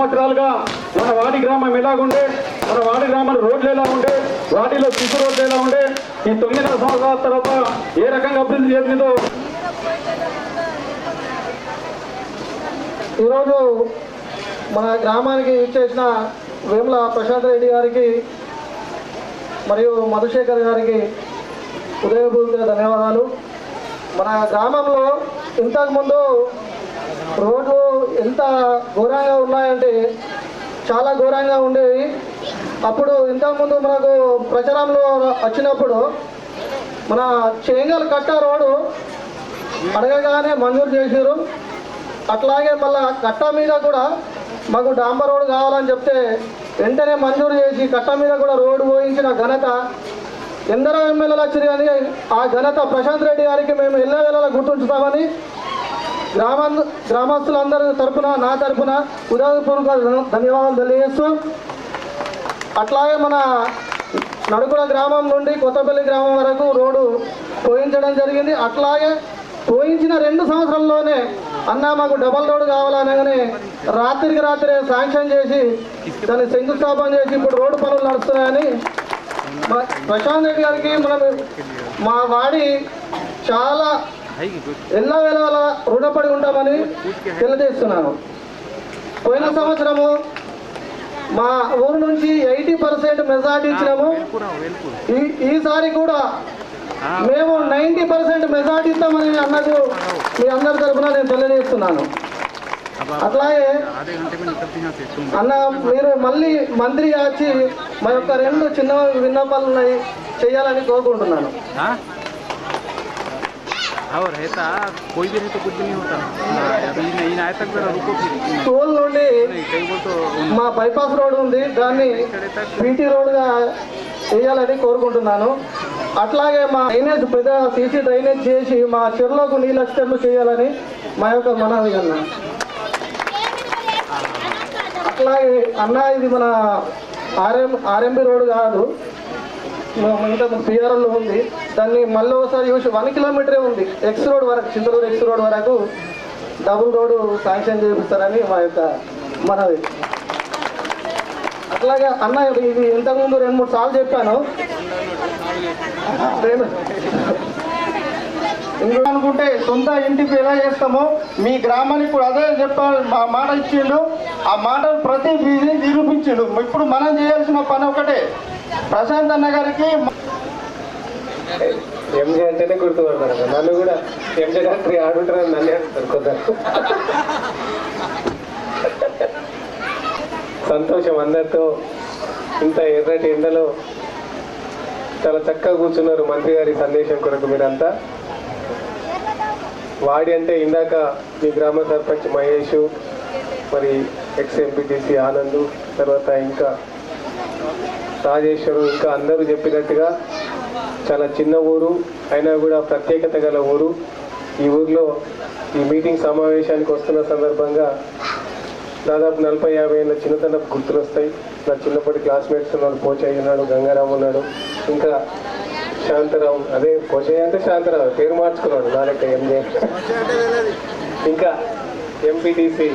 సంవత్సరాలుగా మన వాడి గ్రామం ఎలాగుండే, మన వాడి గ్రామాల రోడ్లు ఎలా ఉండే, వాటిలో సిసి రోడ్లు ఎలా ఉండే, ఈ 9 సంవత్సరాల తర్వాత ఏ రకంగా అభివృద్ధి జరిగిందో ఈరోజు మన గ్రామానికి ఇచ్చేసిన వేముల ప్రశాంత్ రెడ్డి గారికి మరియు మధుశేఖర్ గారికి హృదయపూర్వక ధన్యవాదాలు. మన గ్రామంలో ఇంతకుముందు రోడ్లు ఎంత ఘోరంగా ఉన్నాయంటే చాలా ఘోరంగా ఉండేవి. అప్పుడు ఇంతకుముందు మనకు ప్రచారంలో వచ్చినప్పుడు మన చేంగల్ కట్ట రోడ్డు అడగగానే మంజూరు చేశారు. అట్లాగే మళ్ళీ కట్ట మీద కూడా మాకు డాంబర్ రోడ్డు కావాలని చెప్తే వెంటనే మంజూరు చేసి కట్ట మీద కూడా రోడ్డు పోయించిన ఘనత ఎందరో ఎమ్మెల్యేలు వచ్చారు. కానీ ఆ ఘనత ప్రశాంత్ రెడ్డి గారికి మేము ఎల్లవేళలా గుర్తుంచుతామని గ్రామస్తులందరి తరఫున నా తరఫున హృదయపూర్వక ధన్యవాదాలు తెలియజేస్తూ, అట్లాగే మన నడుకుల గ్రామం నుండి కొత్తపల్లి గ్రామం వరకు రోడ్డు పోయించడం జరిగింది. అట్లాగే పోయించిన 2 సంవత్సరాల్లోనే అన్న మాకు డబల్ రోడ్డు కావాలనగానే రాత్రికి రాత్రే శాంక్షన్ చేసి దాన్ని శంకుస్థాపన చేసి ఇప్పుడు రోడ్డు పనులు నడుస్తున్నాయని ప్రశాంత్ రెడ్డి గారికి మా వాడి చాలా ఎల్లవేళ రుణపడి ఉంటామని తెలియజేస్తున్నాను. పోయిన సంవత్సరము మా ఊరు నుంచి 80% మెజార్టీ ఇచ్చినాము. ఈసారి కూడా మేము 90% మెజార్టీ ఇస్తామని అన్నది మీ అందరి తరఫున నేను తెలియజేస్తున్నాను. అట్లాగే అన్న మీరు మళ్ళీ మంత్రి వచ్చి మా యొక్క 2 చిన్న విన్నపాలు ఉన్నాయి చేయాలని కోరుకుంటున్నాను. టోల్ నుండి మా బైపాస్ రోడ్ ఉంది, దాన్ని బీటీ రోడ్గా చేయాలని కోరుకుంటున్నాను. అట్లాగే మా డ్రైనేజ్ పెద్ద సీసీ డ్రైనేజ్ చేసి మా చెరువులకు నీళ్ళు వచ్చేటట్లు చేయాలని మా యొక్క మనవి అన్న. అట్లాగే అన్న ఇది మన ఆర్ఎంబి రోడ్ కాదు, ఇంకా పిఆర్ఎల్లో ఉంది. దాన్ని మళ్ళీ ఒకసారి చూసి 1 కిలోమీటరే ఉంది ఎక్స్ రోడ్ వరకు, చింతలూరు ఎక్స్ రోడ్ వరకు డబుల్ రోడ్డు శాంక్షన్ చేపిస్తారని మా యొక్క మనవి. అట్లాగే అన్న ఇది ఇంతకుముందు 2-3 సార్లు చెప్పాను. అనుకుంటే సొంత ఇంటికి ఎలా చేస్తామో మీ గ్రామానికి కూడా అదే చెప్పాలి, మా మాట ఇచ్చిండు. ఆ మాటను ప్రతి బీజీ నిరూపించిండు. ఇప్పుడు మనం చేయాల్సిన పని ఒకటే, ప్రశాంత్ అన్న గారికి ఎంజే అంటేనే గుర్తుపడతారు. నన్ను కూడా ఎంజే డాక్టర్ ఆడుంటారని నన్ను అంటారు కొద్దిగా. సంతోషం అందరితో ఇంత ఎర్రటి ఎండలో చాలా చక్కగా కూర్చున్నారు మంత్రి గారి సందేశం కొరకు మీరంతా. వాడి అంటే ఇందాక మీ గ్రామ సర్పంచ్ మహేష్, మరి ఎక్స్-ఎంపీటీసీ ఆనంద్, తర్వాత ఇంకా రాజేశ్వరు, ఇంకా అందరూ చెప్పినట్టుగా చాలా చిన్న ఊరు అయినా కూడా ప్రత్యేకత గల ఊరు. ఈ ఊర్లో ఈ మీటింగ్ సమావేశానికి వస్తున్న సందర్భంగా దాదాపు 40-50 ఏళ్ళ చిన్నతనపు గుర్తులు వస్తాయి. నా చిన్నప్పటి క్లాస్మేట్స్ ఉన్నాడు, పోచయ్య ఉన్నాడు, గంగారాం ఉన్నాడు, ఇంకా శాంతరావు, అదే పోచయ్య అంటే శాంతరావు పేరు మార్చుకున్నాడు నా లెక్క ఎంజే. ఇంకా ఎంపీటీసీ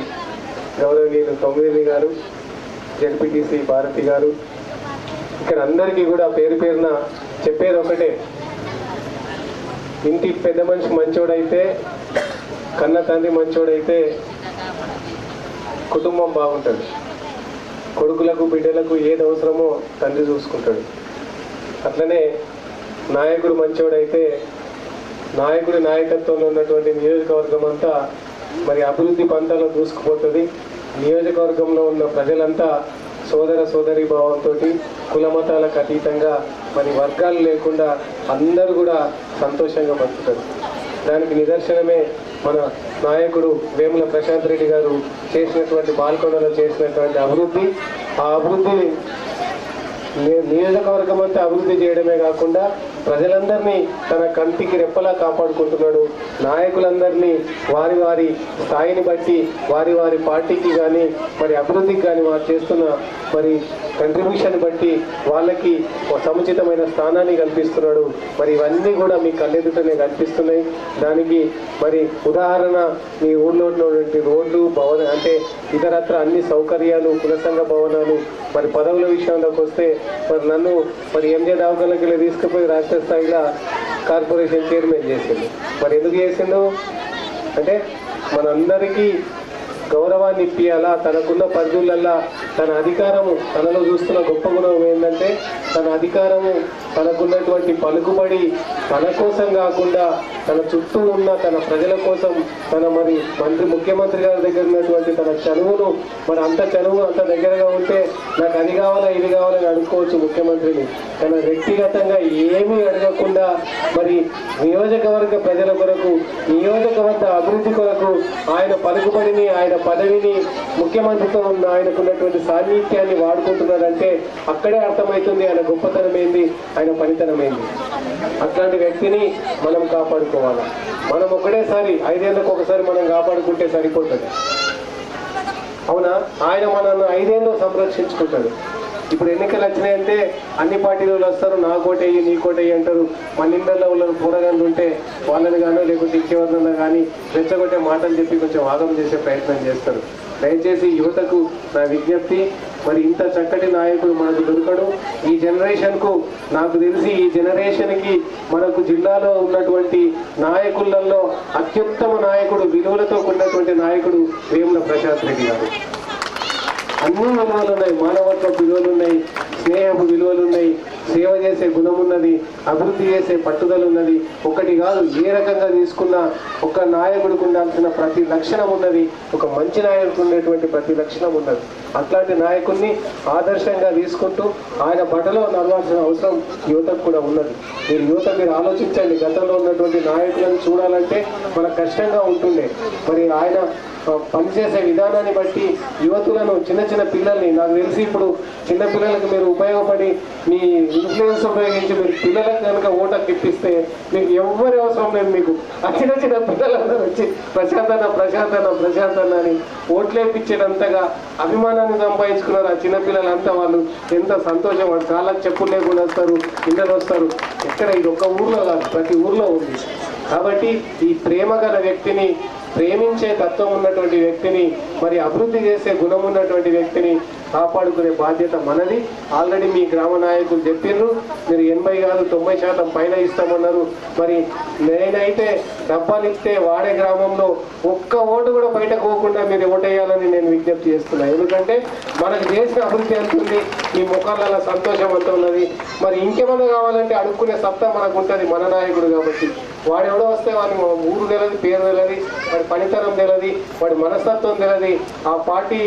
గౌరవనీయులు తొమ్మిది గారు, జెడ్పీటీసీ భారతి గారు, ఇక్కడ అందరికీ కూడా పేరు పేరున చెప్పేది ఒకటే, ఇంటి పెద్ద మనిషి మంచోడైతే, కన్న తండ్రి మంచోడైతే కుటుంబం బాగుంటుంది. కొడుకులకు బిడ్డలకు ఏది అవసరమో తండ్రి చూసుకుంటాడు. అట్లనే నాయకుడు మంచోడైతే నాయకుడి నాయకత్వంలో ఉన్నటువంటి నియోజకవర్గం అంతా మరి అభివృద్ధి పంతాలో దూసుకుపోతుంది. నియోజకవర్గంలో ఉన్న ప్రజలంతా సోదర సోదరీ భావంతో కులమతాలకు అతీతంగా మరి వర్గాలు లేకుండా అందరూ కూడా సంతోషంగా బతుకుతారు. దానికి నిదర్శనమే మన నాయకుడు వేముల ప్రశాంత్ రెడ్డి గారు చేసినటువంటి బాల్కొండలో చేసినటువంటి అభివృద్ధి. ఆ అభివృద్ధిని నియోజకవర్గం అంతా అభివృద్ధి చేయడమే కాకుండా ప్రజలందరినీ తన కంటికి రెప్పలా కాపాడుకుంటున్నాడు. నాయకులందరినీ వారి వారి స్థాయిని బట్టి వారి వారి పార్టీకి కానీ మరి అభివృద్ధికి కానీ వారు చేస్తున్న మరి కంట్రిబ్యూషన్ బట్టి వాళ్ళకి సముచితమైన స్థానాన్ని కల్పిస్తున్నాడు. మరి ఇవన్నీ కూడా మీ కళ్ళెదుటనే కనిపిస్తున్నాయి. దానికి మరి ఉదాహరణ మీ ఊళ్ళో ఉన్నటువంటి రోడ్లు, భవన అంటే ఇతరత్ర అన్ని సౌకర్యాలు, కుల సంఘ భవనాలు. మరి పదవుల విషయంలోకి వస్తే మరి నన్ను మరి ఎంజే దవాఖానకి తీసుకుపోయి రాష్ట్ర స్థాయిలో కార్పొరేషన్ చైర్మన్ చేసిండు. మరి ఎందుకు చేసిండు అంటే మనందరికీ గౌరవాన్ని ఇప్పియాలా, తనకున్న పరిధులల్లా తన అధికారము, తనలో చూస్తున్న గొప్ప గుణం ఏంటంటే తన అధికారము, తనకున్నటువంటి పలుకుబడి తన కోసం కాకుండా తన చుట్టూ ఉన్న తన ప్రజల కోసం, తన మరి ముఖ్యమంత్రి గారి దగ్గర ఉన్నటువంటి తన చనువును మరి అంత చనువు అంత దగ్గరగా ఉంటే నాకు అది కావాలా ఇది కావాలని అడుక్కోవచ్చు ముఖ్యమంత్రిని. తన వ్యక్తిగతంగా ఏమీ అడగకుండా మరి నియోజకవర్గ ప్రజల కొరకు, నియోజకవర్గ అభివృద్ధి కొరకు ఆయన పలుకుబడిని, ఆయన పదవిని, ముఖ్యమంత్రితో ఉన్న ఆయనకున్నటువంటి సాన్నిధ్యాన్ని వాడుకుంటున్నాడంటే అక్కడే అర్థమవుతుంది ఆయన గొప్పతనం ఏంది, ఆయన పనితనం ఏంది. అట్లాంటి వ్యక్తిని మనం కాపాడుకోవాలి. మనం ఒకటేసారి 5 ఏళ్ళకు ఒకసారి మనం కాపాడుకుంటే సరిపోతుంది. అవునా? ఆయన మనల్ని 5 ఏళ్ళు సంరక్షించుకుంటాడు. ఇప్పుడు ఎన్నికలు వచ్చినాయంటే అన్ని పార్టీలు వస్తారు, నా కోటయ్యి నీ కోటయ్యి అంటారు. మన ఇళ్ళల్లో ఉన్న కూరగాయలు ఉంటే వాళ్ళని కానీ లేకుంటే ఇంకెవరినన్నా కానీ రెచ్చగొట్టే మాటలు చెప్పి కొంచెం ఆగం చేసే ప్రయత్నం చేస్తారు. దయచేసి యువతకు నా విజ్ఞప్తి, మరి ఇంత చక్కటి నాయకుడు మనకు దొరకడు. ఈ జనరేషన్కు నాకు తెలిసి ఈ జనరేషన్కి మనకు జిల్లాలో ఉన్నటువంటి నాయకులలో అత్యుత్తమ నాయకుడు, విలువలతో ఉన్నటువంటి నాయకుడు వేముల ప్రశాంత్ రెడ్డి గారు. అన్ని విలువలు ఉన్నాయి, మానవత్వ విలువలు ఉన్నాయి, స్నేహపు విలువలు ఉన్నాయి, సేవ చేసే గుణం ఉన్నది, అభివృద్ధి చేసే పట్టుదల ఉన్నది. ఒకటి కాదు, ఏ రకంగా తీసుకున్నా ఒక నాయకుడికి ఉండాల్సిన ప్రతి లక్షణం ఉన్నది, ఒక మంచి నాయకుడికి ఉండేటువంటి ప్రతి లక్షణం ఉన్నది. అట్లాంటి నాయకుడిని ఆదర్శంగా తీసుకుంటూ ఆయన బట్టలో నడవాల్సిన అవసరం యువతకు కూడా ఉన్నది. మీరు ఆలోచించండి, గతంలో ఉన్నటువంటి నాయకులను చూడాలంటే మనకు కష్టంగా ఉంటుండే. మరి ఆయన పనిచేసే విధానాన్ని బట్టి యువతులను, చిన్న చిన్న పిల్లల్ని, నాకు తెలిసి ఇప్పుడు చిన్న పిల్లలకు మీరు ఉపయోగపడి మీ ఇన్ఫ్లుయెన్స్ ఉపయోగించి మీరు పిల్లలకు కనుక ఓటకు ఇప్పిస్తే మీకు ఎవరి అవసరం లేదు. మీకు ఆ చిన్న చిన్న పిల్లలందరూ వచ్చి ప్రశాంతన్న అని ఓట్లేపించేటంతగా అభిమానాన్ని సంపాదించుకున్నారు. ఆ చిన్నపిల్లలంతా వాళ్ళు ఎంత సంతోషం, వాళ్ళు కాళ్ళకు చెప్పులు లేకుండా వస్తారు, ఇళ్ళలు వస్తారు. ఎక్కడ ఇది ఒక్క ఊర్లో కాదు, ప్రతి ఊర్లో ఉంది. కాబట్టి ఈ ప్రేమ గల వ్యక్తిని, ప్రేమించే తత్వం ఉన్నటువంటి వ్యక్తిని, మరి అభివృద్ధి చేసే గుణం ఉన్నటువంటి వ్యక్తిని కాపాడుకునే బాధ్యత మనది. ఆల్రెడీ మీ గ్రామ నాయకులు చెప్పిండ్రు, మీరు 80 కాదు 90% పైన ఇస్తామన్నారు. మరి నేనైతే డబ్బాలు ఇస్తే వాడే గ్రామంలో ఒక్క ఓటు కూడా బయటకు పోకుండా మీరు ఓటేయాలని నేను విజ్ఞప్తి చేస్తున్నాను. ఎందుకంటే మనకు చేసిన అభివృద్ధి అంతుంది, మీ ముఖాలలో సంతోషం అంత ఉన్నది. మరి ఇంకేమన్నా కావాలంటే అడుక్కునే సత్తా మనకు ఉంటుంది, మన నాయకుడు కాబట్టి. వాడు ఎవడో వస్తే వాడి ఊరు తెలియదు, పేరు తెలియదు, వాడి పనితనం తెలియదు, వాడి మనస్తత్వం తెలియదు, ఆ పార్టీ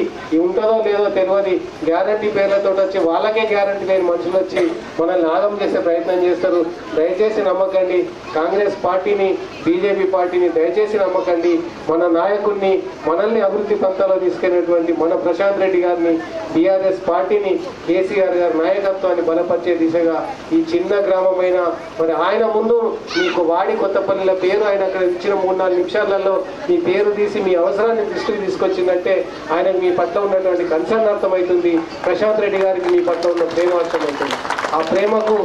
ఉంటుందో లేదో తెలియదు. గ్యారంటీ పేర్లతో వచ్చి వాళ్ళకే గ్యారంటీ లేని మనుషులు వచ్చి మనల్ని ఆగం చేసే ప్రయత్నం చేస్తారు. దయచేసి నమ్మకండి కాంగ్రెస్ పార్టీని, బీజేపీ పార్టీని దయచేసి నమ్మకండి. మన నాయకుడిని, మనల్ని అభివృద్ధి పంతాలో తీసుకెళ్ళినటువంటి మన ప్రశాంత్ రెడ్డి గారిని, టీఆర్ఎస్ పార్టీని, కేసీఆర్ గారి నాయకత్వాన్ని బలపరిచే దిశగా ఈ చిన్న గ్రామమైన మరి ఆయన ముందు మీకు వాడి కొత్తపల్లిల పేరు ఆయన అక్కడ ఇచ్చిన 3-4 నిమిషాలలో మీ పేరు తీసి మీ అవసరాన్ని దృష్టికి తీసుకొచ్చిందంటే ఆయనకు మీ పట్ల ఉన్నటువంటి కన్సర్న్ అర్థమవుతుంది. ప్రశాంత్ రెడ్డి గారికి మీ పట్ల ఉన్న ప్రేమ అర్థమవుతుంది. ఆ ప్రేమకు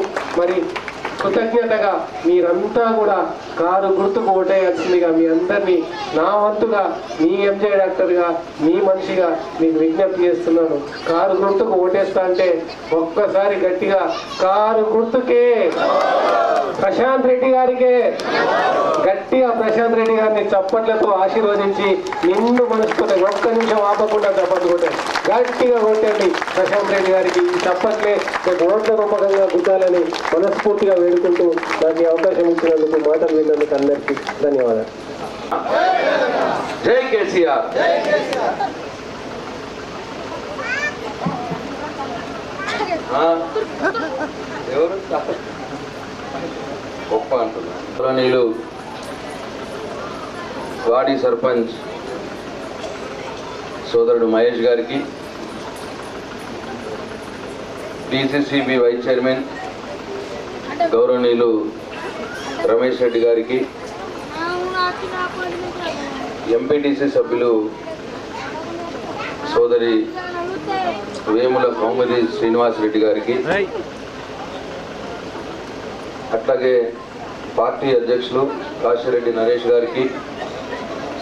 మరి కృతజ్ఞతగా మీరంతా కూడా కారు గుర్తుకు ఓటేయాల్సిందిగా మీ అందరినీ నా వంతుగా, మీ ఎంజే డాక్టర్గా, మీ మనిషిగా మీకు విజ్ఞప్తి చేస్తున్నాను. కారు గుర్తుకు ఓటేస్తా అంటే ఒక్కసారి గట్టిగా కారు గుర్తుకే, ప్రశాంత్ రెడ్డి గారికే గట్టిగా ప్రశాంత్ రెడ్డి గారిని చప్పట్లతో ఆశీర్వదించి నిన్ను మనసుకునే ఒక్క నిమిషం ఆపకుండా చప్పట్లు కొట్టారు. గట్టిగా కొట్టండి ప్రశాంత్ రెడ్డి గారికి. ఈ చప్పట్లే ఓట్ల రూపకంగా గుద్దాలని మనస్ఫూర్తిగా వేడుకుంటూ నాకు ఈ అవకాశం ఇచ్చినందుకు, మాటలు విన్నందుకు అందరికీ ధన్యవాదాలు. జై కేసీఆర్. ఎవరు గొప్ప అంటున్నారు. నీళ్ళు వాడి సర్పంచ్ సోదరుడు మహేష్ గారికి, డిసిసిబి వైస్ చైర్మన్ గౌరవనీయులు రమేష్ రెడ్డి గారికి, ఎంపీటీసీ సభ్యులు సోదరి వేముల కౌముది శ్రీనివాస్ రెడ్డి గారికి, అట్లాగే పార్టీ అధ్యక్షులు కాశిరెడ్డి నరేష్ గారికి,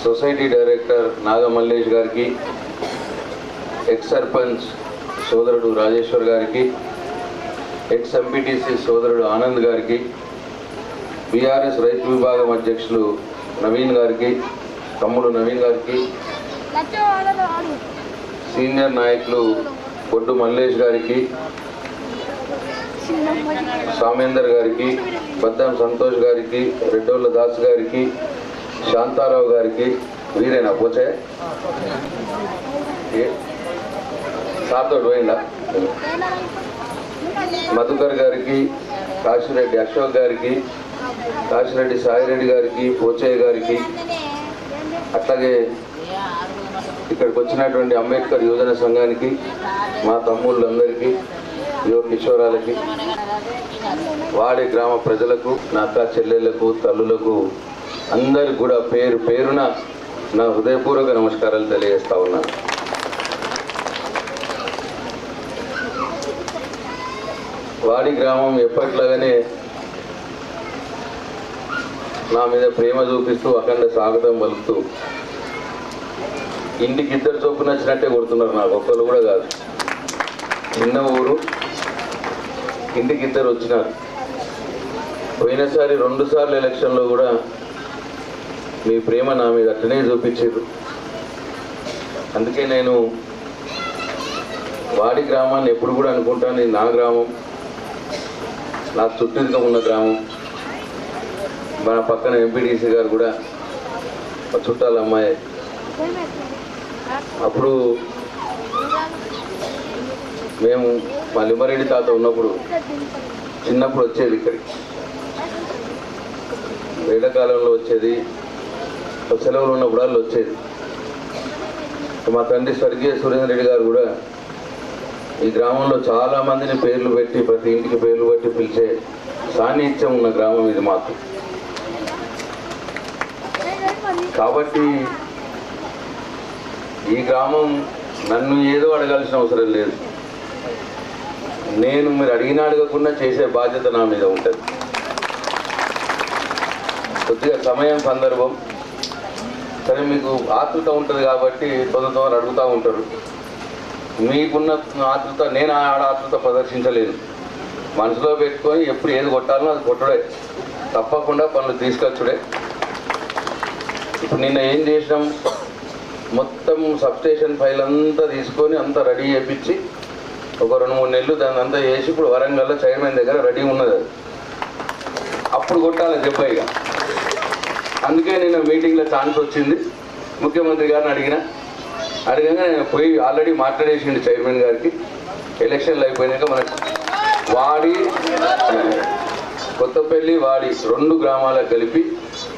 సొసైటీ డైరెక్టర్ నాగమల్లేష్ గారికి, ఎక్స్ సర్పంచ్ సోదరుడు రాజేశ్వర్ గారికి, ఎక్స్ ఎంపీటీసీ సోదరుడు ఆనంద్ గారికి, బీఆర్ఎస్ రైతు విభాగం అధ్యక్షులు నవీన్ గారికి, తమ్ముడు నవీన్ గారికి, సీనియర్ నాయకులు బొడ్డు మల్లేష్ గారికి, సామేందర్ గారికి, బద్దం సంతోష్ గారికి, రెడ్డోళ్ళ దాస్ గారికి, శాంతారావు గారికి, వీరేనా పోచే సార్తో పోయిందా, మధుకర్ గారికి, కాశిరెడ్డి అశోక్ గారికి, కాశిరెడ్డి సాయిరెడ్డి గారికి, పోచయ్య గారికి, అట్లాగే ఇక్కడికి వచ్చినటువంటి అంబేద్కర్ యువజన సంఘానికి, మా తమ్ముళ్ళందరికీ, యువ కిషోరాలకి, వాడి గ్రామ ప్రజలకు, నా అక్క చెల్లెళ్లకు, తల్లులకు అందరికి కూడా పేరు పేరున నా హృదయపూర్వక నమస్కారాలు తెలియజేస్తా ఉన్నాను. వాడి గ్రామం ఎప్పట్లాగానే నా మీద ప్రేమ చూపిస్తూ అఖండ స్వాగతం పలుకుతూ ఇంటికి ఇద్దరు చొప్పున వచ్చినట్టే కొడుతున్నారు. నాకు ఒక్కరు కూడా కాదు, చిన్న ఊరు, ఇంటికి ఇద్దరు వచ్చినారు. పోయినసారి 2 సార్లు ఎలక్షన్లో కూడా మీ ప్రేమ నా మీద అట్లనే చూపించారు. అందుకే నేను వాడి గ్రామాన్ని ఎప్పుడు కూడా అనుకుంటాను, ఇది నా గ్రామం, నాకు చుట్టూగా ఉన్న గ్రామం. మన పక్కన ఎంపీటీసీ గారు కూడా చుట్టాల అమ్మాయి. అప్పుడు మేము మా లింబారెడ్డి తాత ఉన్నప్పుడు చిన్నప్పుడు వచ్చేది ఇక్కడికి, వేటకాలంలో వచ్చేది, సెలవులు ఉన్నప్పుడు వాళ్ళు వచ్చేది. మా తండ్రి స్వర్గీయ సురేంద్ర రెడ్డి గారు కూడా ఈ గ్రామంలో చాలా మందిని పేర్లు పెట్టి, ప్రతి ఇంటికి పేర్లు పెట్టి పిలిచే సాన్నిధ్యం ఉన్న గ్రామం ఇది మాకు. కాబట్టి ఈ గ్రామం నన్ను ఏదో అడగాల్సిన అవసరం లేదు. నేను మీరు అడిగినా అడగకుండా చేసే బాధ్యత నా మీద ఉంటుంది. కొద్దిగా సమయం, సందర్భం, సరే మీకు ఆతృత ఉంటుంది కాబట్టి తొందర అడుగుతూ ఉంటారు. మీకున్న ఆతృత నేను ఆతృత ప్రదర్శించలేను. మనసులో పెట్టుకొని ఎప్పుడు ఏది కొట్టాలో అది కొట్టడే, తప్పకుండా పనులు తీసుకొచ్చుడే. ఇప్పుడు నిన్న ఏం చేసినాం, మొత్తం సబ్స్టేషన్ ఫైల్ అంతా తీసుకొని అంతా రెడీ చేయించి ఒక 2-3 నెలలు దాన్ని అంతా చేసి ఇప్పుడు వరంగల్లో చైర్మన్ దగ్గర రెడీ ఉన్నది. అది అప్పుడు కొట్టాలి దెబ్బయిగా. అందుకే నేను మీటింగ్లో ఛాన్స్ వచ్చింది. ముఖ్యమంత్రి గారిని అడిగాక నేను పోయి ఆల్రెడీ మాట్లాడేసిండు చైర్మన్ గారికి. ఎలక్షన్లు అయిపోయినాక మనకు వాడి, కొత్తపల్లి, వాడి 2 గ్రామాలకు కలిపి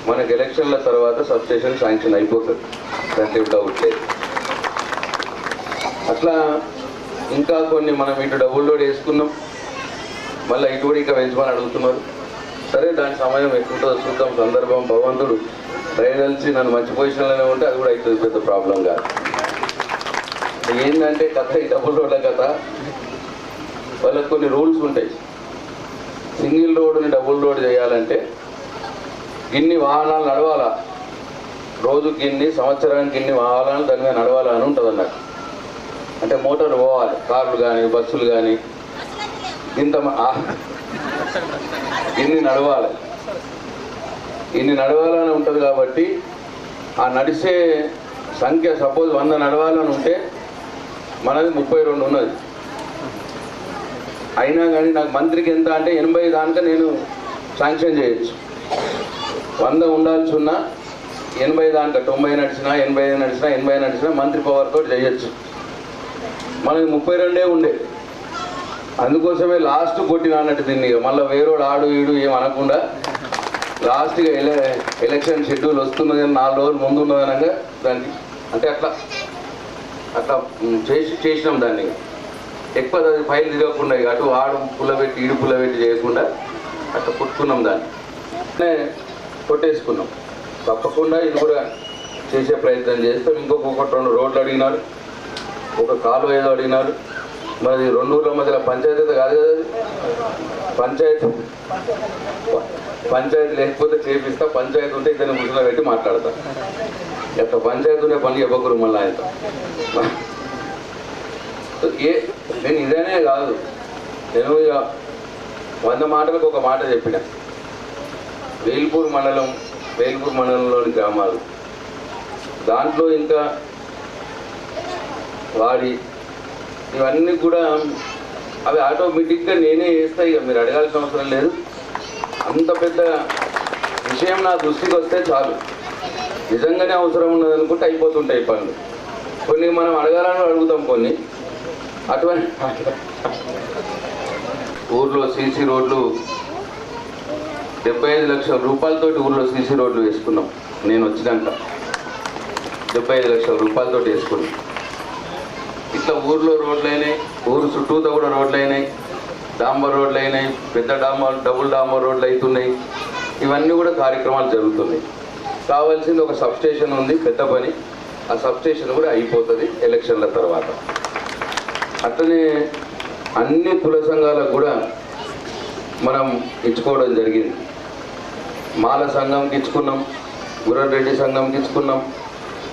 మనకు ఎలక్షన్ల తర్వాత సబ్స్టేషన్ శాంక్షన్ అయిపోతుంది, దాంట్లో డౌట్ లేదు. అట్లా ఇంకా కొన్ని మనం ఇటు డబుల్ లోడ్ వేసుకున్నాం, మళ్ళీ ఇటు కూడా ఇంకా పెంచమని అడుగుతున్నారు. సరే దాని సమయం ఎక్కుంటుందో చూద్దాం. సందర్భం భగవంతుడు దయదలిచి నన్ను మంచి పొజిషన్లోనే ఉంటే అది కూడా అవుతుంది, పెద్ద ప్రాబ్లం కాదు. ఏంటంటే కథ, ఈ డబుల్ రోడ్ల కథ, వాళ్ళకి కొన్ని రూల్స్ ఉంటాయి. సింగిల్ రోడ్డుని డబుల్ రోడ్ చేయాలంటే గిన్ని వాహనాలు నడవాలా, రోజుకి గిన్ని, సంవత్సరానికి గిన్ని వాహనాలు దాని మీద నడవాలా అని ఉంటుంది అన్నట్టు. అంటే మోటార్లు పోవాలి, కార్లు కానీ బస్సులు కానీ ఇంత ఇన్ని నడవాలి, ఇన్ని నడవాలని ఉంటుంది. కాబట్టి ఆ నడిచే సంఖ్య సపోజ్ 100 నడవాలని ఉంటే మనది 32 ఉన్నది. అయినా కానీ నాకు మంత్రికి ఎంత అంటే 80 దాకా నేను శాంక్షన్ చేయొచ్చు. 100 ఉండాల్సి ఉన్నా 80 దాకా, 90 నడిచినా, 85 నడిచినా, 80 నడిచినా మంత్రి పవర్ తోటి చేయొచ్చు. మనకి 32 ఉండే. అందుకోసమే లాస్ట్ కొట్టిన అన్నట్టు దీన్ని. మళ్ళీ వేరేవాడు ఆడు ఈడు ఏం అనకుండా లాస్ట్గా ఎలక్షన్ షెడ్యూల్ వస్తున్నది 4 రోజులు ముందు ఉన్నదనగా దానికి అంటే అట్లా చేసినాం దాన్ని. ఎక్కువ అది ఫైల్ తిరగకుండా అటు ఆడు పుల్లబెట్టి ఈడు పుల్లబెట్టి చేయకుండా అట్లా పుట్టుకున్నాం దాన్ని కొట్టేసుకున్నాం. తప్పకుండా ఇది కూడా చేసే ప్రయత్నం చేస్తాం. ఇంకొకటి 2 రోడ్లు అడిగినారు, ఒక కాలువ ఏదో అడిగినారు. మరి 2 ఊర్ల మధ్యలో పంచాయతీ అయితే కాదు కదా, పంచాయతీ లేకపోతే చేపిస్తా, పంచాయతీ ఉంటే ఇద్దరిని ముసుగులో పెట్టి మాట్లాడతా. ఎట్లా పంచాయతీ ఉండే పని ఇవ్వకూరు మళ్ళీ ఆయన. నేను ఇదేనే కాదు, నేను ఇక 100 మాటలకు ఒక మాట చెప్పిన. వేల్పూర్ మండలంలోని గ్రామాలు, దాంట్లో ఇంకా వాడి ఇవన్నీ కూడా అవి ఆటోమేటిక్గా నేనే చేస్తా. ఇక మీరు అడగాల్సిన అవసరం లేదు. అంత పెద్ద విషయం నా దృష్టికి వస్తే చాలు, నిజంగానే అవసరం ఉన్నదనుకుంటే అయిపోతుంటాయి పనులు. కొన్ని మనం అడగాలని అడుగుతాం, కొన్ని అటువంటి ఊర్లో సీసీ రోడ్లు 75 లక్షల రూపాయలతోటి ఊర్లో సీసీ రోడ్లు వేసుకున్నాం. నేను వచ్చినాక 75 లక్షల రూపాయలతోటి వేసుకున్నాం. ఇట్లా ఊర్లో రోడ్లు అయినాయి, ఊరు చుట్టూతో కూడా రోడ్లు అయినాయి, డాంబర్ రోడ్లు అయినాయి, పెద్ద డబుల్ డాంబర్ రోడ్లు అవుతున్నాయి. ఇవన్నీ కూడా కార్యక్రమాలు జరుగుతున్నాయి. కావాల్సింది ఒక సబ్స్టేషన్ ఉంది, పెద్ద పని. ఆ సబ్స్టేషన్ కూడా అయిపోతుంది ఎలక్షన్ల తర్వాత. అట్లనే అన్ని కుల సంఘాలకు కూడా మనం ఇచ్చుకోవడం జరిగింది. మాల సంఘంకి ఇచ్చుకున్నాం, గుర్రం రెడ్డి సంఘంకి ఇచ్చుకున్నాం,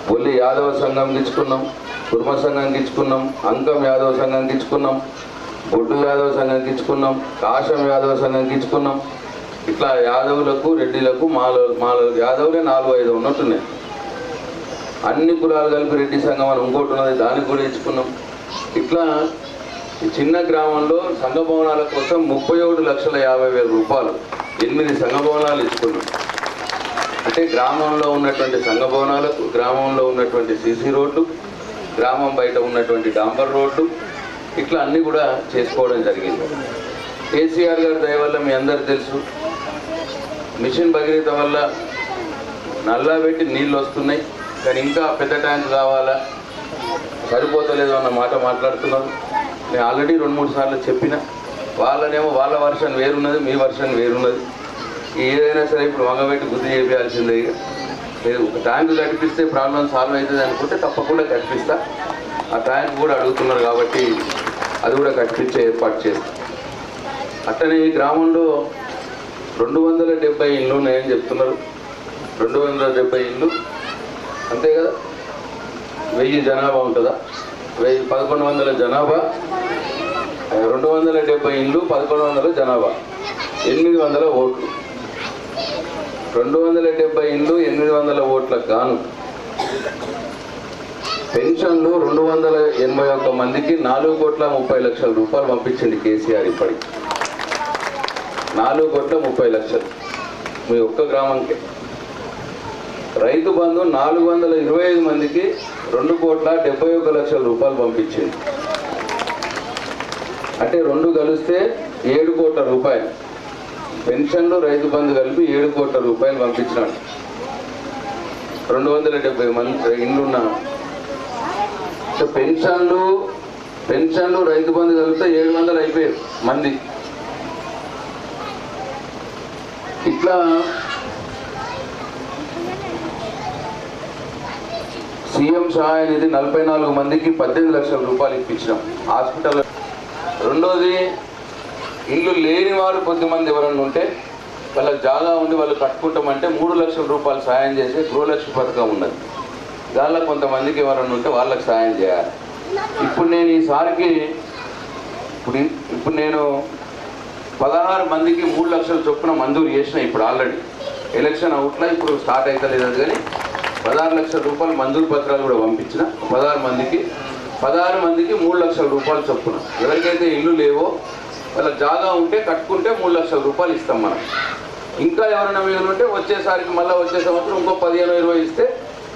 బొల్లి యాదవ సంఘంకి ఇచ్చుకున్నాం, కుర్మ సంఘంకి ఇచ్చుకున్నాం, అంకం యాదవ సంఘంకి ఇచ్చుకున్నాం, బొడ్డు యాదవ సంఘంకి ఇచ్చుకున్నాం, కాశం యాదవ సంఘంకి ఇచ్చుకున్నాం. ఇట్లా యాదవులకు, రెడ్డిలకు, మాల యాదవులే 4-5 ఉన్నట్టున్నాయి. అన్ని కులాలు కలిపి రెడ్డి సంఘం అని ఇంకోటి ఉన్నది, దానికి కూడా ఇచ్చుకున్నాం. ఇట్లా ఈ చిన్న గ్రామంలో సంఘ భవనాల కోసం 37,50,000 రూపాయలు 8 సంఘ భవనాలు ఇచ్చుకున్నాం. అంటే గ్రామంలో ఉన్నటువంటి సంఘ భవనాలకు, గ్రామంలో ఉన్నటువంటి సీసీ రోడ్లు, గ్రామం బయట ఉన్నటువంటి డాంబర్ రోడ్లు, ఇట్లా అన్నీ కూడా చేసుకోవడం జరిగింది. కేసీఆర్ గారి దయ వల్ల మీ అందరికీ తెలుసు, మిషన్ భగీరథ వల్ల నల్లా పెట్టి నీళ్ళు వస్తున్నాయి. కానీ ఇంకా పెద్ద ట్యాంక్ కావాలా, సరిపోతలేదు అన్న మాట మాట్లాడుతున్నారు. నేను ఆల్రెడీ 2-3 సార్లు చెప్పిన. వాళ్ళనేమో వాళ్ళ వర్షన్ వేరున్నది, మీ వర్షన్ వేరున్నది. ఏదైనా సరే ఇప్పుడు వంగబెట్టి గుర్తు చేయాల్సిందే. మీరు ఒక ట్యాంక్ కట్టిస్తే ప్రాబ్లం సాల్వ్ అవుతుంది అనుకుంటే తప్పకుండా కట్టిస్తా. ఆ ట్యాంక్ కూడా అడుగుతున్నారు కాబట్టి అది కూడా కట్టించే ఏర్పాటు చేస్తాం. అట్టనే ఈ గ్రామంలో 270 ఇళ్ళు ఉన్నాయని చెప్తున్నారు. 270 ఇళ్ళు అంతే కదా, 1000 జనాభా ఉంటుందా? 1100 జనాభా, 270 ఇళ్ళు, 1100 జనాభా, 800 ఓట్లు. 270 ఇళ్ళు, 800 ఓట్లకు గాను పెన్షన్లు 281 మందికి 4,30,00,000 రూపాయలు పంపించింది కేసీఆర్. ఇప్పటికి 4,30,00,000 మీ ఒక్క గ్రామంకే. రైతు బంధు 425 మందికి 2,71,00,000 రూపాయలు పంపించింది. అంటే 2 కలిస్తే 7 కోట్ల రూపాయలు. పెన్షన్లు, రైతు బంధు కలిపి 7 కోట్ల రూపాయలు పంపించినాడు. 270 మంది ఇండ్లున్న పెన్షన్లు రైతు బంధు కలిపితే 700 అయిపోయారు మంది. ఇట్లా సీఎం సహాయ నిధి 44 మందికి 18 లక్షల రూపాయలు ఇప్పించినాం హాస్పిటల్. రెండోది, ఇల్లు లేని వారు కొద్దిమంది ఎవరన్నా ఉంటే వాళ్ళకి జాగా ఉండి వాళ్ళు కట్టుకుంటామంటే 3 లక్షల రూపాయలు సాయం చేసే గృహలక్ష్మి పథకం ఉన్నది. దానిలో కొంతమందికి ఎవరన్నా ఉంటే వాళ్ళకి సాయం చేయాలి. ఇప్పుడు నేను ఈసారికి ఇప్పుడు నేను 16 మందికి 3 లక్షల చొప్పున మంజూరు చేసిన. ఇప్పుడు ఆల్రెడీ ఎలక్షన్ అవుట్లా ఇప్పుడు స్టార్ట్ అవుతలేదు అది, కానీ 16 లక్షల రూపాయలు మంజూరు పత్రాలు కూడా పంపించిన. 16 మందికి 3 లక్షల రూపాయలు చొప్పున. ఎవరికైతే ఇల్లు లేవో వాళ్ళకి జాగా ఉంటే కట్టుకుంటే 3 లక్షల రూపాయలు ఇస్తాం మనం. ఇంకా ఎవరైనా మిగిలి ఉంటే వచ్చేసరికి మళ్ళీ వచ్చే సంవత్సరం ఇంకో 15-20 ఇస్తే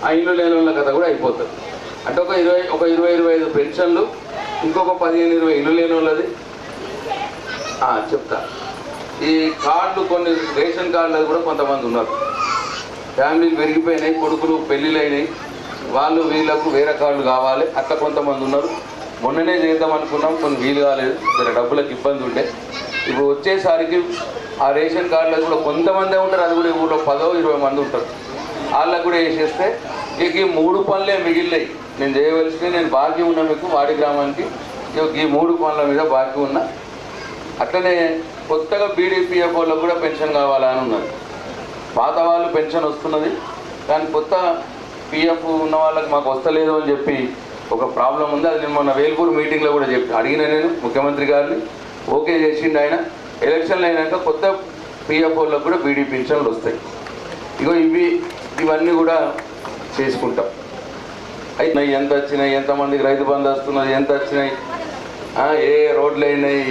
ఆ ఇల్లు లేని వాళ్ళ కథ కూడా అయిపోతుంది. అంటే ఒక 20-25 పెన్షన్లు, ఇంకొక 15-20 ఇల్లు లేని వాళ్ళది. చెప్తా. ఈ కార్డులు, కొన్ని రేషన్ కార్డులు కూడా కొంతమంది ఉన్నారు, ఫ్యామిలీలు పెరిగిపోయినాయి, కొడుకులు పెళ్ళిళ్ళు అయినాయి, వాళ్ళు వీళ్ళకు వేరే కార్డులు కావాలి, అట్లా కొంతమంది ఉన్నారు. మొన్ననే చేద్దాం అనుకున్నాం, కొన్ని వీలు కాలేదు, జర డబ్బులకు ఇబ్బంది ఉండే. ఇప్పుడు వచ్చేసరికి ఆ రేషన్ కార్డులకు కూడా కొంతమందే ఉంటారు, అది కూడా ఊళ్ళో 10-20 మంది ఉంటారు. వాళ్ళకు కూడా వేసేస్తే ఇక ఈ 3 పనులే మిగిలినాయి. నేను చేయవలసినవి, నేను బాకీ ఉన్నా మీకు వాడి గ్రామానికి, ఈ 3 పనుల మీద బాకీ ఉన్నా. అట్లనే కొత్తగా బీడీపీఎఫ్ వాళ్ళకు కూడా పెన్షన్ కావాలని ఉన్నది. పాత వాళ్ళు పెన్షన్ వస్తున్నది, కానీ కొత్త పిఎఫ్ ఉన్న వాళ్ళకి మాకు వస్తలేదు అని చెప్పి ఒక ప్రాబ్లం ఉంది. అది నేను మొన్న వేల్పూర్ మీటింగ్లో కూడా అడిగిన నేను ముఖ్యమంత్రి గారిని, ఓకే చేసిండు ఆయన. ఎలక్షన్లు అయినాక కొత్త పిఎఫ్ వాళ్ళకు కూడా బీడీ పెన్షన్లు వస్తాయి. ఇగో ఇవన్నీ కూడా చేసుకుంటాం. అయితే ఎంత వచ్చినాయి, ఎంతమందికి రైతు బంధు వస్తున్నది, ఎంత వచ్చినాయి, ఏ రోడ్లు అయినాయి,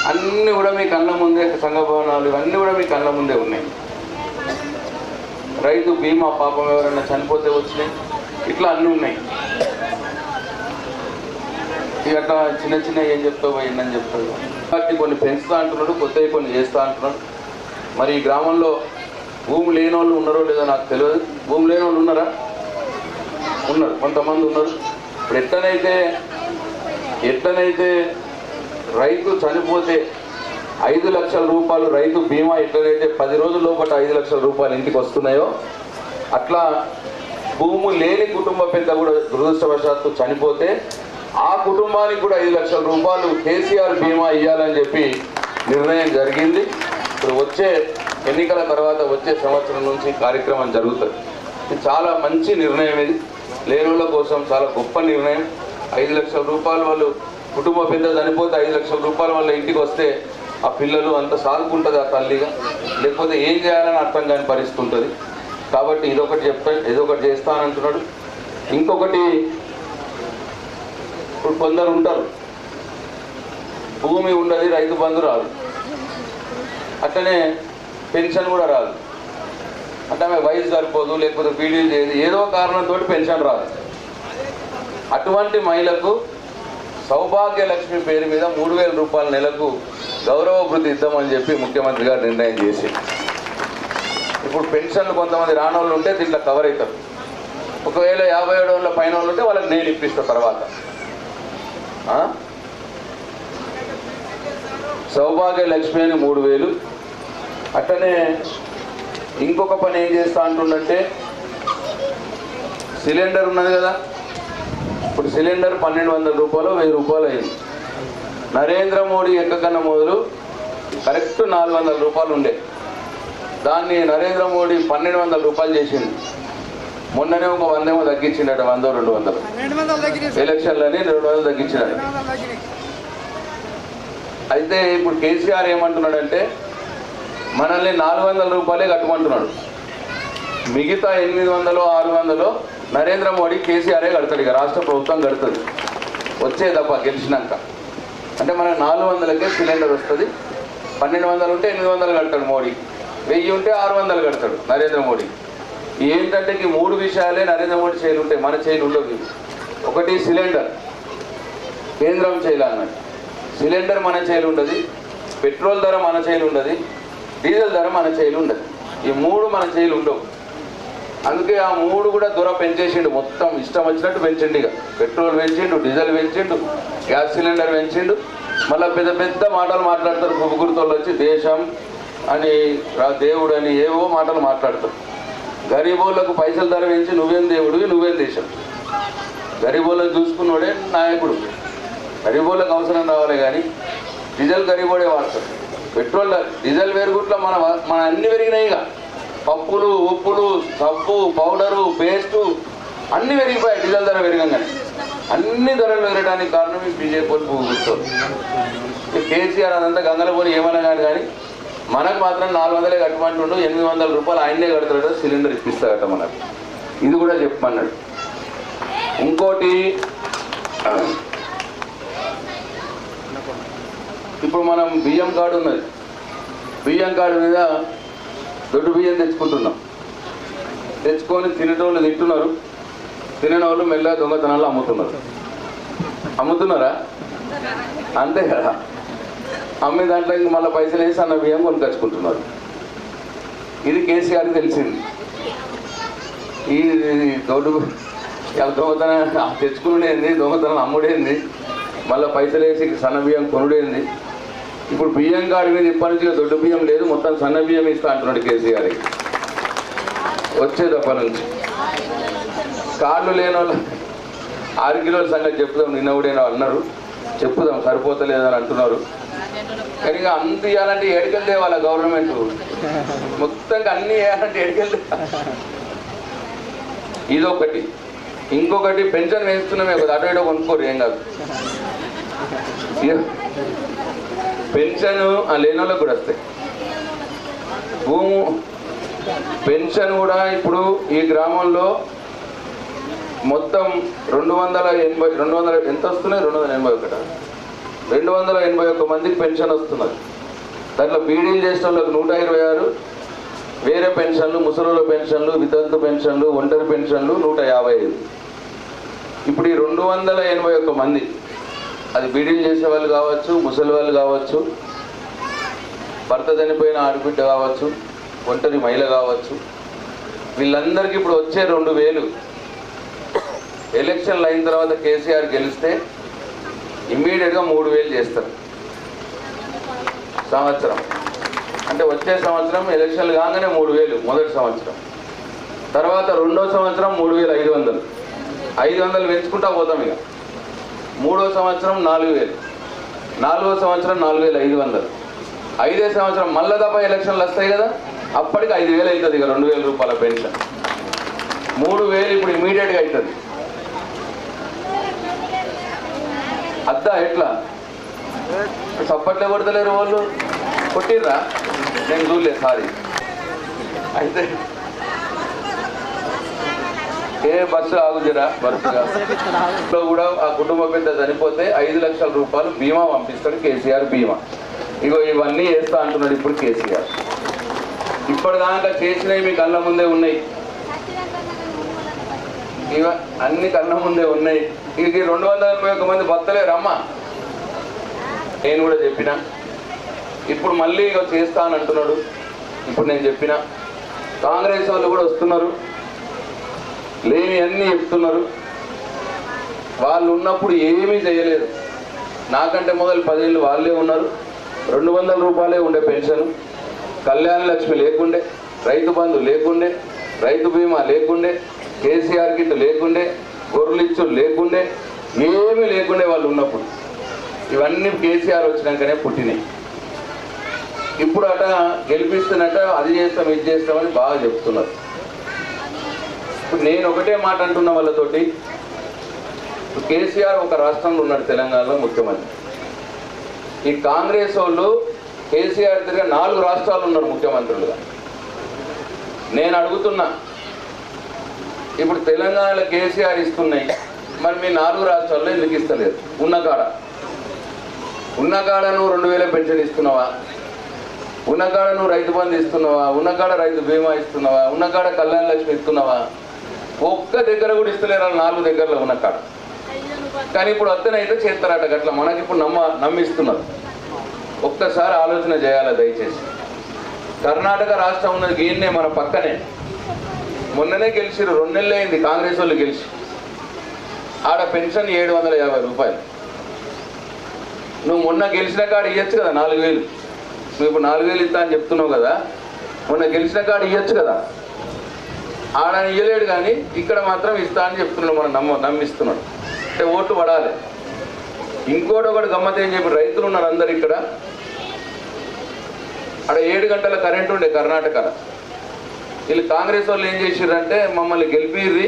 అన్నీ కూడా మీ కళ్ళ ముందే, సంఘ భవనాలు ఇవన్నీ కూడా మీ కళ్ళ ముందే ఉన్నాయి. రైతు బీమా పాపం ఎవరైనా చనిపోతే వచ్చినాయి, ఇట్లా అన్నీ ఉన్నాయి. ఇక అట్లా చిన్న చిన్న ఏం చెప్తావు ఏంటని చెప్తాడు. వాటిని కొన్ని పెంచుతా అంటున్నాడు, కొత్తవి కొన్ని చేస్తా అంటున్నాడు. మరి ఈ గ్రామంలో భూమి లేని వాళ్ళు ఉన్నారో లేదో నాకు తెలియదు. భూమి లేని వాళ్ళు ఉన్నారా? ఉన్నారు, కొంతమంది ఉన్నారు. ఇప్పుడు ఎట్లనైతే రైతు చనిపోతే 5 లక్షల రూపాయలు రైతు బీమా ఎట్లనైతే 10 రోజుల లోపల 5 లక్షల రూపాయలు ఇంటికి వస్తున్నాయో, అట్లా భూము లేని కుటుంబ పెద్ద కూడా దురదృష్టవశాత్తు చనిపోతే ఆ కుటుంబానికి కూడా 5 లక్షల రూపాయలు కేసీఆర్ బీమా ఇవ్వాలని చెప్పి నిర్ణయం జరిగింది. ఇప్పుడు వచ్చే ఎన్నికల తర్వాత వచ్చే సంవత్సరం నుంచి కార్యక్రమం జరుగుతుంది. ఇది చాలా మంచి నిర్ణయం. ఇది లేనుల కోసం చాలా గొప్ప నిర్ణయం. 5 లక్షల రూపాయలు వాళ్ళు కుటుంబ పెద్ద చనిపోతే 5 లక్షల రూపాయలు వాళ్ళ ఇంటికి వస్తే ఆ పిల్లలు అంత సాగుకుంటుంది ఆ తల్లిగా, లేకపోతే ఏం చేయాలని అర్థం కాని పరిస్థితి ఉంటుంది. కాబట్టి ఇదొకటి చేస్తానంటున్నాడు. ఇంకొకటి, ఇప్పుడు కొందరు ఉంటారు భూమి ఉండదు, రైతు బంధు రాదు, అట్లనే పెన్షన్ కూడా రాదు. అంటే ఆమె వయసు సరిపోదు, లేకపోతే పీడీలు చేయదు, ఏదో కారణంతో పెన్షన్ రాదు. అటువంటి మహిళకు సౌభాగ్య లక్ష్మి పేరు మీద 3,000 రూపాయల నెలకు గౌరవ వృద్ధి ఇద్దామని చెప్పి ముఖ్యమంత్రి గారు నిర్ణయం చేసి, ఇప్పుడు పెన్షన్లు కొంతమంది రానోళ్ళు ఉంటే దీంట్లో కవర్ అవుతారు. ఒకవేళ 57 ఏళ్ళ పైన వాళ్ళు ఉంటే వాళ్ళకి నేను ఇప్పిస్తా తర్వాత. సౌభాగ్య లక్ష్మి అని 3,000. అట్లనే ఇంకొక పని ఏం చేస్తా అంటుండంటే, సిలిండర్ ఉన్నది కదా, ఇప్పుడు సిలిండర్ 1,200 రూపాయలు 1,000 రూపాయలు అయింది. నరేంద్ర మోడీ ఎక్కకన్నా మొదలు కరెక్ట్ 400 రూపాయలు ఉండే, దాన్ని నరేంద్ర మోడీ 1,200 రూపాయలు చేసింది. మొన్ననే ఒక 100 ఏమో తగ్గించిండట, 100-200 ఎలక్షన్లని 200 తగ్గించినాడు. అయితే ఇప్పుడు కేసీఆర్ ఏమంటున్నాడంటే మనల్ని 400 రూపాయలే కట్టమంటున్నాడు. మిగతా 800-600 నరేంద్ర మోడీ కేసీఆరే కడతాడు. ఇక రాష్ట్ర ప్రభుత్వం కడుతుంది వచ్చే తప్ప గెలిచినాక. అంటే మనకు 400కే సిలిండర్ వస్తుంది. 1,200 ఉంటే 800 కడతాడు మోడీ, 1000 ఉంటే 600 కడతాడు నరేంద్ర మోడీ. ఏంటంటే ఈ 3 విషయాలే నరేంద్ర మోడీ చేయలు ఉంటాయి, మన చేయలు ఉండవు. ఒకటి సిలిండర్ కేంద్రం చేయలు అన్నట్టు, సిలిండర్ మన చేయలు ఉండదు, పెట్రోల్ ధర మన చేయలు ఉండదు, డీజిల్ ధర మన చేయలు ఉండదు. ఈ 3 మన చేయలు ఉండవు. అందుకే ఆ 3 కూడా ధర పెంచేసిండు, మొత్తం ఇష్టం వచ్చినట్టు పెంచిండు. ఇక పెట్రోల్ పెంచిండు, డీజిల్ పెంచిండు, గ్యాస్ సిలిండర్ పెంచిండు. మళ్ళీ పెద్ద పెద్ద మాటలు మాట్లాడతారు కుబుగురుతోళ్ళు వచ్చి, దేశం అని దేవుడు అని ఏవో మాటలు మాట్లాడతారు. గరీబోళ్ళకు పైసల ధర పెంచి నువ్వేం దేవుడివి నువ్వేం దేశం. గరీబోళ్ళని చూసుకున్నోడే నాయకుడు. గరీబోళ్ళకి అవసరం రావాలి కానీ డీజిల్ గరీబోడే వాడతారు. పెట్రోల్ డీజిల్ వేరుగుట్లో మన అన్ని పెరిగినాయి. ఇక పప్పులు, ఉప్పులు, సబ్బు, పౌడరు, పేస్టు అన్నీ పెరిగిపోయాయి. డీజిల్ ధర పెరగంగానే అన్ని ధరలు పెరగడానికి కారణం ఈ బీజేపీ కూర్చోరు. కేసీఆర్ అదంతా గంగల పోని ఏమన్నా కానీ మనకు మాత్రం 400 కట్టమంటుండు, 800 రూపాయలు ఆయన్నే కడతాడు, సిలిండర్ ఇప్పిస్తాడట మనకు. ఇది కూడా చెప్పమన్నాడు. ఇంకోటి, ఇప్పుడు మనం బియ్యం కార్డు ఉన్నది, బియ్యం కార్డు మీద దొడ్డు బియ్యం తెచ్చుకుంటున్నాం. తెచ్చుకొని తినేటోళ్ళు తింటున్నారు, తినని వాళ్ళు మెల్లగా దొంగతనాలు అమ్ముతున్నారా? అంతే కదా. అమ్మే దాంట్లో ఇంక మళ్ళీ పైసలు వేసి అన్న బియ్యం కొనుకొచ్చుకుంటున్నారు. ఇది కేసీఆర్కి తెలిసింది. ఈ దొంగతనం తెచ్చుకునేది, దొంగతనం అమ్ముడేంది, మళ్ళీ పైసలు వేసి సన్న బియ్యం కొనుడేంది. ఇప్పుడు బియ్యం కార్డు మీద ఇప్పటి నుంచి దొడ్డు బియ్యం లేదు, మొత్తం సన్న బియ్యం ఇస్తా అంటున్నాడు కేసీఆర్కి వచ్చే తప్ప నుంచి. కార్డు లేని వాళ్ళు 6 కిలోల సంగతి చెప్పుదాం, నిన్న కూడా అన్నారు, చెప్పుదాం సరిపోతలేదని అంటున్నారు. కానీ ఇక అంత ఇవ్వాలంటే ఎడికెళ్ళి తేవాల గవర్నమెంట్, మొత్తంగా అన్నీ వేయాలంటే ఎడికెళ్ళి. ఇదొకటి. ఇంకొకటి పెన్షన్ వేస్తున్నామే కదా, అటు ఇటో కొనుక్కోరు, ఏం కాదు. పెన్షన్ లేని వాళ్ళకి కూడా వస్తాయి. పెన్షన్ కూడా ఇప్పుడు ఈ గ్రామంలో మొత్తం 280 ఎంత వస్తున్నాయి? 281 మందికి పెన్షన్ వస్తున్నది. దాంట్లో బీడీలు చేసిన వాళ్ళకి 126, వేరే పెన్షన్లు, ముసలోళ్ళ పెన్షన్లు, వితంతు పెన్షన్లు, ఒంటరి పెన్షన్లు 155. ఇప్పుడు ఈ 281 మంది, అది బీడీలు చేసే వాళ్ళు కావచ్చు, ముసలి వాళ్ళు కావచ్చు, భర్త చనిపోయిన ఆడబిడ్డ కావచ్చు, ఒంటరి మహిళ కావచ్చు, వీళ్ళందరికీ ఇప్పుడు వచ్చే 2000 ఎలక్షన్లు అయిన తర్వాత కేసీఆర్ గెలిస్తే ఇమ్మీడియట్గా 3000 చేస్తారు సంవత్సరం. అంటే వచ్చే సంవత్సరం ఎలక్షన్లు కాగానే 3000 మొదటి సంవత్సరం. తర్వాత రెండో సంవత్సరం 3500, 500 పెంచుకుంటా పోతాం. ఇక మూడో సంవత్సరం 4000, నాలుగో సంవత్సరం 4500, 5వ సంవత్సరం మళ్ళా తప్ప ఎలక్షన్లు వస్తాయి కదా, అప్పటికి 5000 అవుతుంది. ఇక 2000 రూపాయల పెన్షన్ 3000 ఇప్పుడు ఇమీడియట్గా అవుతుంది. అద్దా ఎట్లా చప్పట్లే కొడతలేరు వాళ్ళు, కొట్టిర్రా? నేను చూడలేదు, సారీ. అయితే ఏ బస్సు ఆగుజరా బస్సులో కూడా ఆ కుటుంబ పెద్ద చనిపోతే 5 లక్షల రూపాయలు బీమా పంపిస్తాడు కేసీఆర్. బీమా ఇగో ఇవన్నీ చేస్తా అంటున్నాడు ఇప్పుడు కేసీఆర్. ఇప్పటిదాకా చేసినవి మీ కళ్ళ ముందే ఉన్నాయి, ఇవ అన్ని కళ్ళ ముందే ఉన్నాయి. ఇక 281 మంది బతలేరమ్మా. నేను కూడా చెప్పిన, ఇప్పుడు మళ్ళీ ఇక చేస్తా అని అంటున్నాడు. ఇప్పుడు నేను చెప్పిన, కాంగ్రెస్ వాళ్ళు కూడా వస్తున్నారు, లేని అన్నీ చెప్తున్నారు. వాళ్ళు ఉన్నప్పుడు ఏమీ చేయలేదు. నాకంటే మొదలు 10 ఏళ్ళు వాళ్ళే ఉన్నారు. 200 రూపాయలే ఉండే పెన్షన్, కళ్యాణ లక్ష్మి లేకుండే, రైతు బంధు లేకుండే, రైతు బీమా లేకుండే, కేసీఆర్ కిట్ లేకుండే, గొర్రెలిచ్చు లేకుండే, ఏమీ లేకుండే వాళ్ళు ఉన్నప్పుడు. ఇవన్నీ కేసీఆర్ వచ్చినాకనే పుట్టినాయి. ఇప్పుడు అట గెలిపిస్తున్నట్ట అది చేస్తాం ఇది చేస్తామని బాగా చెప్తున్నారు. ఇప్పుడు నేను ఒకటే మాట అంటున్న వాళ్ళతోటి, కేసీఆర్ ఒక రాష్ట్రంలో ఉన్నాడు, తెలంగాణలో ముఖ్యమంత్రి. ఈ కాంగ్రెస్ వాళ్ళు కేసీఆర్ తిరిగి 4 రాష్ట్రాలు ఉన్నారు ముఖ్యమంత్రులుగా. నేను అడుగుతున్నా, ఇప్పుడు తెలంగాణలో కేసీఆర్ ఇస్తున్నాయి, మరి మీ 4 రాష్ట్రాల్లో ఎందుకు ఇస్తలేదు? ఉన్నకాడ నువ్వు 2000 పెన్షన్ ఇస్తున్నావా? ఉన్నకాడ నువ్వు రైతు బంధు ఇస్తున్నావా? ఉన్నకాడ రైతు బీమా ఇస్తున్నావా? ఉన్నకాడ కళ్యాణ లక్ష్మి ఇస్తున్నావా? ఒక్క దగ్గర కూడా ఇస్తలేరు 4 దగ్గరలో ఉన్నకాడ. కానీ ఇప్పుడు వద్దనైతే చేస్తారట గట్లా. మనకి ఇప్పుడు నమ్మిస్తున్నారు. ఒక్కసారి ఆలోచన చేయాలి దయచేసి. కర్ణాటక రాష్ట్రం ఉన్నది గీన్నే, మన పక్కనే. మొన్ననే గెలిచిరు, 2 నెలలు అయింది కాంగ్రెస్ వాళ్ళు గెలిచి. ఆడ పెన్షన్ 750 రూపాయలు. నువ్వు మొన్న గెలిచిన కాడ ఇవ్వచ్చు కదా 4000. నువ్వు ఇప్పుడు 4000 ఇస్తా అని చెప్తున్నావు కదా, మొన్న గెలిచిన కాడ ఇవ్వచ్చు కదా. ఆడ ఇవ్వలేడు కానీ ఇక్కడ మాత్రం ఇస్తా అని చెప్తున్నాడు, మనం నమ్మిస్తున్నాడు. అంటే ఓట్లు పడాలి. ఇంకోటి ఒకటి గమ్మత్ ఏం చెప్పి, రైతులు ఉన్నారు అందరు ఇక్కడ. ఆడ 7 గంటల కరెంట్ ఉండే కర్ణాటకలో. వీళ్ళు కాంగ్రెస్ వాళ్ళు ఏం చేసిర్రంటే, మమ్మల్ని గెలిపిర్రి,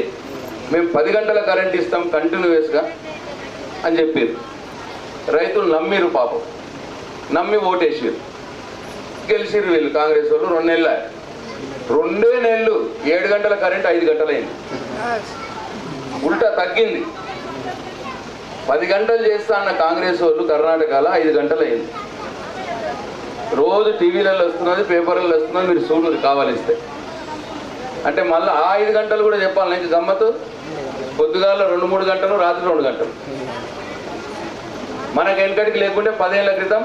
మేము 10 గంటల కరెంట్ ఇస్తాం కంటిన్యూస్గా అని చెప్పారు. రైతులు నమ్మిరు, పాపం నమ్మి ఓటేసారు, గెలిచిర్రు వీళ్ళు కాంగ్రెస్ వాళ్ళు. 2 నెలలు 2 నెలలు 7 గంటల కరెంట్ 5 గంటలైంది. ఉల్టా తగ్గింది. 10 గంటలు చేస్తా అన్న కాంగ్రెస్ వాళ్ళు కర్ణాటకలో 5 గంటలైంది. రోజు టీవీలలో వస్తున్నది, పేపర్లలో వస్తున్నది, మీరు చూడరు కావాలిస్తే. అంటే మళ్ళీ ఆ 5 గంటలు కూడా చెప్పాలి నీకు గమ్మత్తు. పొద్దుగాల 2-3 గంటలు, రాత్రి 2 గంటలు. మనకి వెనకటికి లేకుంటే 10 ఏళ్ల క్రితం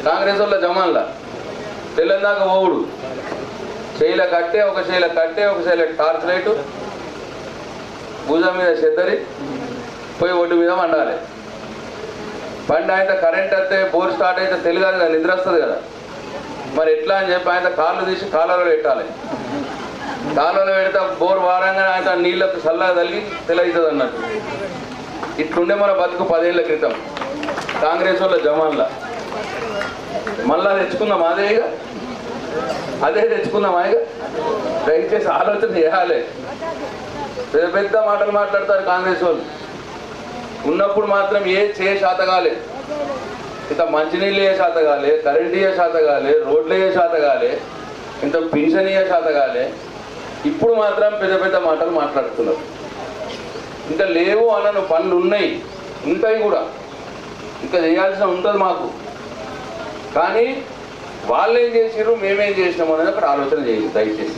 కాంగ్రెస్ వాళ్ళ జమాన్లా తెల్లందాక ఓవుడు, చేయిల కట్టే, ఒక చేయిల టార్చ్ లైటు, భుజం మీద చెద్దరి, పోయి ఒడ్డు మీద వండాలి. బండి ఆయన కరెంట్ వస్తే బోర్ స్టార్ట్ అయితే తెలియదు కదా, నిద్ర వస్తుంది కదా. మరి ఎట్లా అని చెప్పి ఆయన కాళ్ళు తీసి కాలువలో పెట్టాలి. కాలువలో పెడితే బోర్ వారంగానే ఆయన నీళ్ళకు చల్లగా తల్లి తెలియతుంది అన్నట్టు. ఇట్లుండే మన బతుకు 10 ఏళ్ల క్రితం కాంగ్రెస్ వాళ్ళ జమాన్లా. మళ్ళా తెచ్చుకుందాం అదే తెచ్చుకుందాం ఇక. దయచేసి ఆలోచన చేయాలి. పెద్ద మాటలు మాట్లాడతారు కాంగ్రెస్ వాళ్ళు. ఉన్నప్పుడు మాత్రం శాతగాలే, ఇంత మంచినీళ్ళు శాతగాలే, కరెంట్ శాతగాలే, రోడ్లు శాతగాలే, ఇంత పింఛన్ శాతగాలే. ఇప్పుడు మాత్రం పెద్ద మాటలు మాట్లాడుతున్నారు. ఇంకా లేవు అన్న పనులు ఉన్నాయి, ఉంటాయి కూడా, ఇంకా చేయాల్సిన ఉంటుంది మాకు. కానీ వాళ్ళు ఏం చేసిర్రు, మేమేం చేసినాం అనేది అక్కడ ఆలోచన చేయాలి. దయచేసి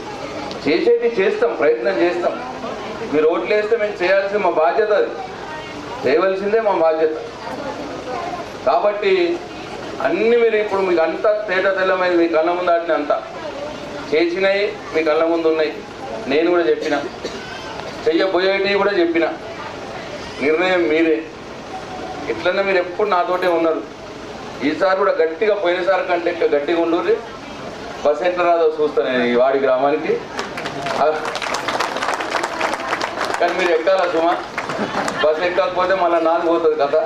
చేసేది చేస్తాం, ప్రయత్నం చేస్తాం. మీరు ఓట్లు వేస్తే మేము చేయాల్సింది మా బాధ్యత, అది చేయవలసిందే మా బాధ్యత. కాబట్టి అన్ని మీరు ఇప్పుడు మీకు అంతా తెల్లమైంది, మీ కళ్ళ ముందు ఆటిని అంతా చేసినాయి, మీ కళ్ళ ముందు ఉన్నాయి. నేను కూడా చెప్పిన, చెయ్యబోయేటివి కూడా చెప్పిన. నిర్ణయం మీరే. ఎట్లన్నా మీరు ఎప్పుడు నాతోటే ఉన్నారు. ఈసారి కూడా గట్టిగా, పోయినసారి కంటే ఇంకా గట్టిగా ఉండుర్రి. బస్ ఎట్లా రాదో చూస్తాను నేను ఈ వాడి గ్రామానికి. కానీ మీరు ఎక్కాలా సుమా. బస్ ఎక్కకపోతే మళ్ళీ నాలుగు పోతుంది కదా.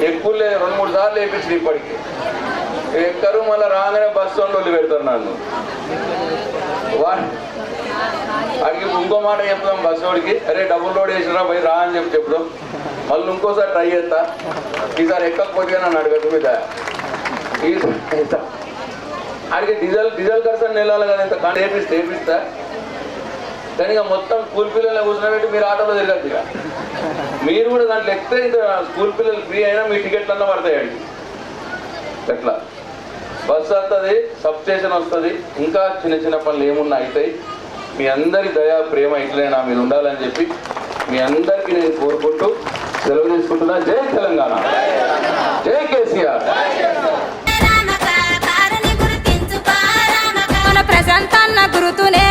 ఎక్కువ 2-3 సార్లు వేయించింది ఇప్పటికి. ఎక్కరు, మళ్ళీ రాగానే బస్సు వాళ్ళు పెడతారు నన్ను. వాడికి ఇంకో మాట చెప్తాం బస్సు వాడికి, అరే డబుల్ లోడ్ వేసినా పోయి రా అని చెప్తాం. మళ్ళీ ఇంకోసారి ట్రై చేస్తా. ఈసారి ఎక్కకపోతే నన్ను అడగదు మీద. ఆడికి డీజిల్ ఖర్చు వెళ్ళాలి కదా, ఇంత వేపిస్తా. కానీ ఇక మొత్తం స్కూల్ పిల్లల్ని కూర్చోబెట్టి మీరు ఆటోలో తిరగద్దు. ఇక మీరు కూడా దాంట్లో ఎక్కితే ఇంకా స్కూల్ పిల్లలు ఫ్రీ అయినా మీ టికెట్లు అన్నా పడతాయండి. అట్లా బస్సు వస్తుంది, సబ్ స్టేషన్ వస్తుంది, ఇంకా చిన్న పనులు ఏమున్నా అవుతాయి. మీ అందరి దయా ప్రేమ ఇట్లే నా మీద ఉండాలని చెప్పి మీ అందరికీ నేను కోరుకుంటూ సెలవు తీసుకుంటున్నా. జై తెలంగాణ, జై కేసీఆర్. ప్రశాంతన్న గురుతునే